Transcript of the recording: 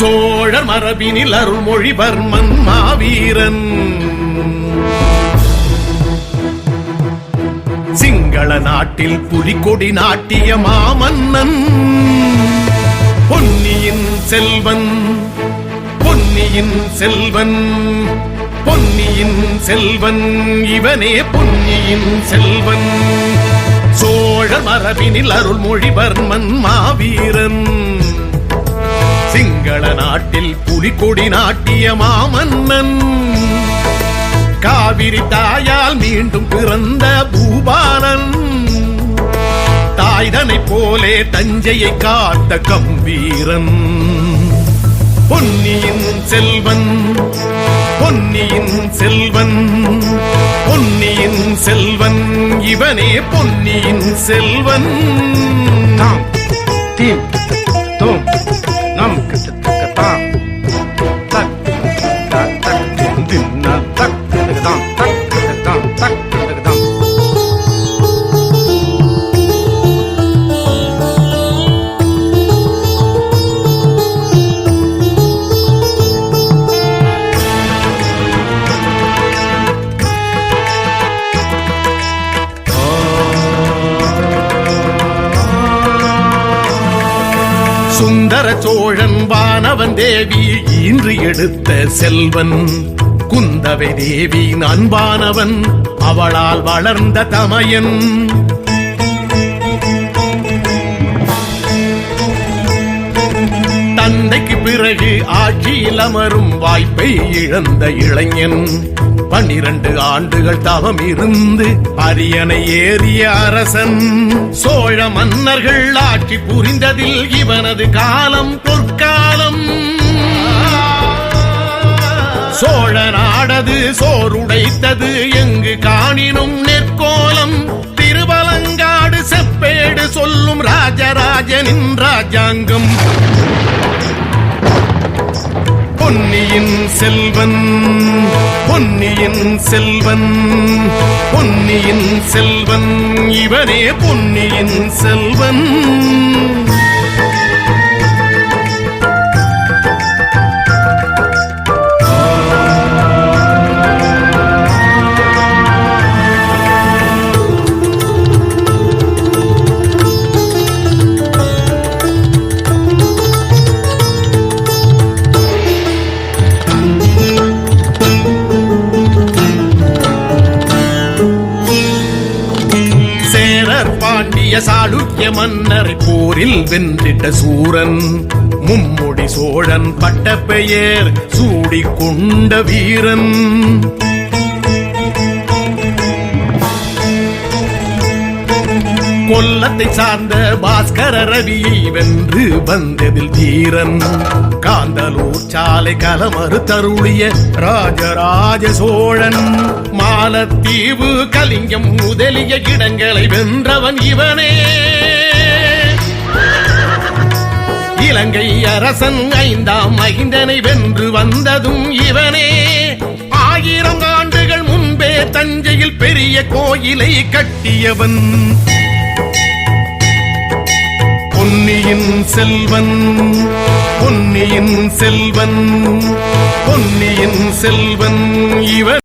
சோழர் மரபினில் அருள்மொழிவர்மன் மாவீரன். சிங்கள நாட்டில் புலிகொடி நாட்டிய மாமன்னன். பொன்னியின் செல்வன், பொன்னியின் செல்வன், பொன்னியின் செல்வன், இவனே பொன்னியின் செல்வன். சோழர் மரபினில் அருள்மொழிவர்மன் மாவீரன். சிங்கள நாட்டில் புலிகொடி நாட்டிய மாமன்னன். காவிரி தாயால் மீண்டும் பிறந்த பூபாலன். தாய்தனை போலே தஞ்சையை காத்த கம்பீரன். பொன்னியின் செல்வன், பொன்னியின் செல்வன், பொன்னியின் செல்வன், இவனே பொன்னியின் செல்வன். தாம் தீம் தோம் நம் கத்தக்கத்தாம் தக் தக் தக் திம் ந தக் தகதாம் தக் தகதாம் தக் தகதாம். சுந்தர சோழன் வானவன் தேவி ஈன்று எடுத்த செல்வன். குந்தவை தேவி அன்பானவன், அவளால் வளர்ந்த தமையன். தந்தைக்கு பிறகு ஆட்சியில் அமரும் வாய்ப்பை இழந்த இளைஞன். 12 ஆண்டுகள் தவம் இருந்து அரியணை ஏறிய அரசன். சோழ மன்னர்கள் ஆட்சி புரிந்ததில் இவனது காலம் பொற்காலம். சோழ நாடது சோறுடைத்தது, எங்கு காணினும் நெற்கோலம். திருவலங்காடு செப்பேடு சொல்லும் ராஜராஜனின் ராஜாங்கம். பொன்னியின் செல்வன், பொன்னியின் செல்வன், பொன்னியின் செல்வன், இவனே பொன்னியின் செல்வன். பாண்டிய சாளுக்கிய மன்னர் போரில் வென்றிட்ட சூரன். மும்முடி சோழன் பட்ட பெயர் சூடிக்கொண்ட வீரன். கொல்லத்தை சார்ந்த பாஸ்கர ரவியை வென்று வந்ததில் தீரன். காந்தலூர் சாலை கலமறு தருளிய ராஜராஜ சோழன். மாலத்தீவு கலிங்கம் முதலிய இடங்களை வென்றவன் இவனே. இலங்கை அரசன் 5ஆம் மகிந்தனை வென்று வந்ததும் இவனே. 1000 ஆண்டுகள் முன்பே தஞ்சையில் பெரிய கோயிலை கட்டியவன். பொன்னியின் செல்வன், பொன்னியின் செல்வன், பொன்னியின் செல்வன், இவன்